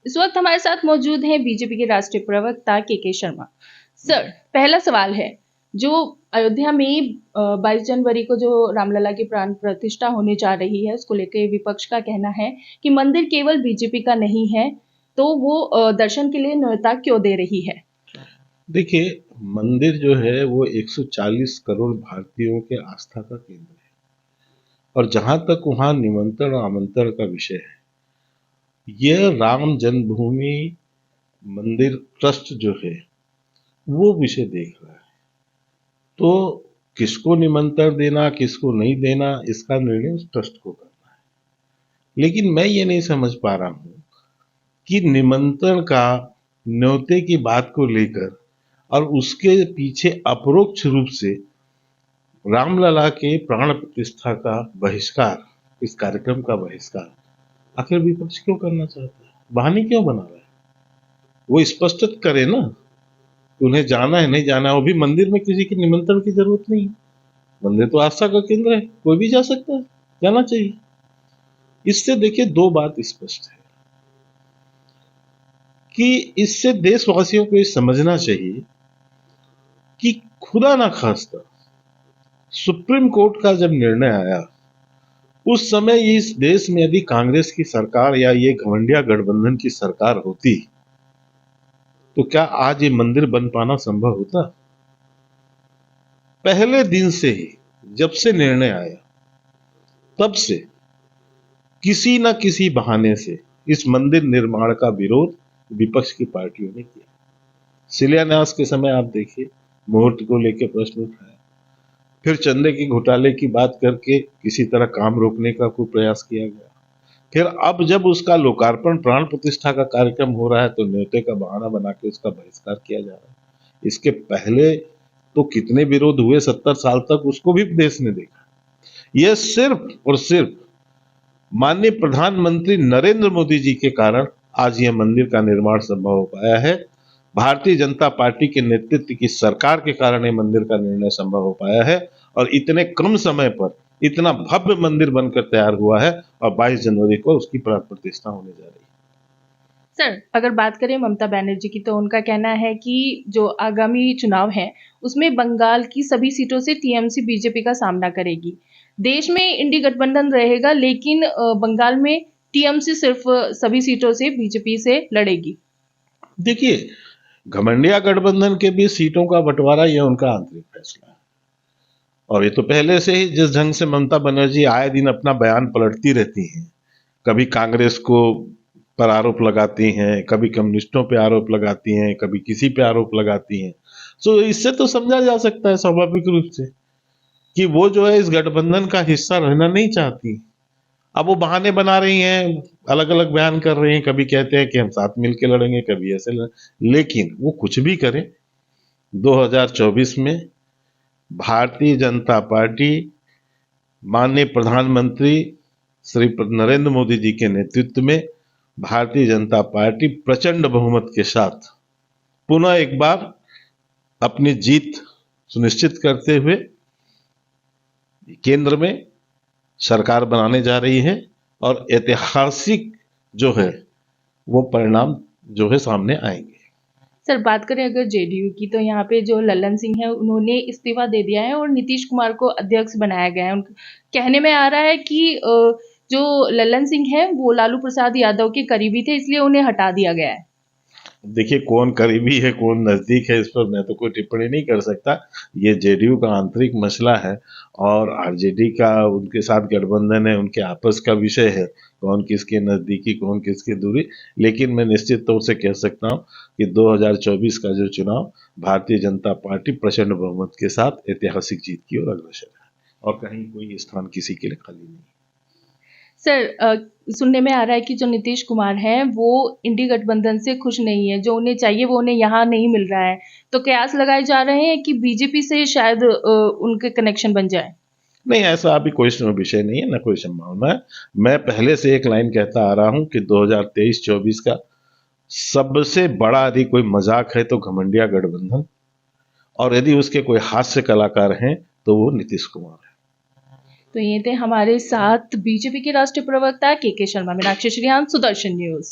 इस वक्त हमारे साथ मौजूद हैं बीजेपी के राष्ट्रीय प्रवक्ता के शर्मा। सर, पहला सवाल है, जो अयोध्या में 22 जनवरी को जो रामलला की प्राण प्रतिष्ठा होने जा रही है, उसको लेकर विपक्ष का कहना है कि मंदिर केवल बीजेपी का नहीं है, तो वो दर्शन के लिए न्योता क्यों दे रही है? देखिए, मंदिर जो है वो 140 करोड़ भारतीयों के आस्था का केंद्र है, और जहां तक वहां निमंत्रण आमंत्रण का विषय है, यह राम जन्मभूमि मंदिर ट्रस्ट जो है वो विषय देख रहा है। तो किसको निमंत्रण देना, किसको नहीं देना, इसका निर्णय उस ट्रस्ट को करना है। लेकिन मैं ये नहीं समझ पा रहा हूं कि निमंत्रण का, न्योते की बात को लेकर और उसके पीछे अपरोक्ष रूप से रामलला के प्राण प्रतिष्ठा का बहिष्कार, इस कार्यक्रम का बहिष्कार आखिर विपक्ष क्यों करना चाहता है? बहाने क्यों बना रहा है? वो स्पष्ट करे ना कि उन्हें जाना है नहीं जाना है। वो भी मंदिर में किसी के निमंत्रण की जरूरत नहीं है। मंदिर तो आस्था का केंद्र है, कोई भी जा सकता है, जाना चाहिए। इससे देखिए दो बात स्पष्ट है कि इससे देशवासियों को ये समझना चाहिए कि खुदा ना खास्ता सुप्रीम कोर्ट का जब निर्णय आया, उस समय इस देश में यदि कांग्रेस की सरकार या ये घमंडिया गठबंधन की सरकार होती तो क्या आज ये मंदिर बन पाना संभव होता? पहले दिन से ही, जब से निर्णय आया, तब से किसी न किसी बहाने से इस मंदिर निर्माण का विरोध विपक्ष की पार्टियों ने किया। शिलान्यास के समय आप देखिए, मुहूर्त को लेकर प्रश्न उठाया, फिर चंदे की घोटाले की बात करके किसी तरह काम रोकने का कोई प्रयास किया गया। फिर अब जब उसका लोकार्पण, प्राण प्रतिष्ठा का कार्यक्रम हो रहा है, तो न्योते का बहाना बना के उसका बहिष्कार किया जा रहा है। इसके पहले तो कितने विरोध हुए 70 साल तक, उसको भी देश ने देखा। यह सिर्फ और सिर्फ माननीय प्रधानमंत्री नरेंद्र मोदी जी के कारण आज यह मंदिर का निर्माण संभव हो पाया है। भारतीय जनता पार्टी के नेतृत्व की सरकार के कारण यह मंदिर का निर्णय संभव हो पाया है, और इतने कम समय पर इतना भव्य मंदिर बनकर तैयार हुआ है, और 22 जनवरी को उसकी प्राण प्रतिष्ठा होने जा रही है। सर, अगर बात करें ममता बनर्जी की, तो उनका कहना है कि जो आगामी चुनाव है, उसमें बंगाल की सभी सीटों से टीएमसी बीजेपी का सामना करेगी। देश में इंडी गठबंधन रहेगा, लेकिन बंगाल में टीएमसी सिर्फ सभी सीटों से बीजेपी से लड़ेगी। देखिए, घमंडिया गठबंधन के बीच सीटों का बंटवारा यह उनका आंतरिक फैसला है, और ये तो पहले से ही जिस ढंग से ममता बनर्जी आए दिन अपना बयान पलटती रहती हैं, कभी कांग्रेस को पर आरोप लगाती हैं, कभी कम्युनिस्टों पे आरोप लगाती हैं, कभी किसी पे आरोप लगाती हैं। तो इससे तो समझा जा सकता है स्वाभाविक रूप से कि वो जो है इस गठबंधन का हिस्सा रहना नहीं चाहती। अब वो बहाने बना रही हैं, अलग अलग बयान कर रही हैं, कभी कहते हैं कि हम साथ मिलकर लड़ेंगे, कभी ऐसे लेकिन वो कुछ भी करें, 2024 में भारतीय जनता पार्टी माननीय प्रधानमंत्री श्री नरेंद्र मोदी जी के नेतृत्व में भारतीय जनता पार्टी प्रचंड बहुमत के साथ पुनः एक बार अपनी जीत सुनिश्चित करते हुए केंद्र में सरकार बनाने जा रही है, और ऐतिहासिक जो है वो परिणाम जो है सामने आएंगे। सर, बात करें अगर जेडीयू की, तो यहाँ पे जो लल्लन सिंह है, उन्होंने इस्तीफा दे दिया है और नीतीश कुमार को अध्यक्ष बनाया गया है। उनके कहने में आ रहा है कि जो लल्लन सिंह है वो लालू प्रसाद यादव के करीबी थे, इसलिए उन्हें हटा दिया गया है। देखिए, कौन करीबी है कौन नजदीक है, इस पर मैं तो कोई टिप्पणी नहीं कर सकता। ये जेडीयू का आंतरिक मसला है, और आरजेडी का उनके साथ गठबंधन है, उनके आपस का विषय है, कौन किसके नजदीकी कौन किसके दूरी। लेकिन मैं निश्चित तौर से कह सकता हूं कि 2024 का जो चुनाव, भारतीय जनता पार्टी प्रचंड बहुमत के साथ ऐतिहासिक जीत की ओर अग्रसर है, और कहीं कोई स्थान किसी के लिए खाली नहीं। सर, सुनने में आ रहा है कि जो नीतीश कुमार हैं वो इंडी गठबंधन से खुश नहीं है, जो उन्हें चाहिए वो उन्हें यहाँ नहीं मिल रहा है, तो कयास लगाए जा रहे हैं कि बीजेपी से शायद उनके कनेक्शन बन जाए। नहीं, ऐसा अभी कोई विषय नहीं है, ना कोई संभावना है। मैं पहले से एक लाइन कहता आ रहा हूं कि 2023-24 का सबसे बड़ा यदि कोई मजाक है तो घमंडिया गठबंधन, और यदि उसके कोई हास्य कलाकार हैं तो वो नीतीश कुमार है। तो ये थे हमारे साथ बीजेपी के राष्ट्रीय प्रवक्ता के शर्मा। मीनाक्षी श्रीहान, सुदर्शन न्यूज।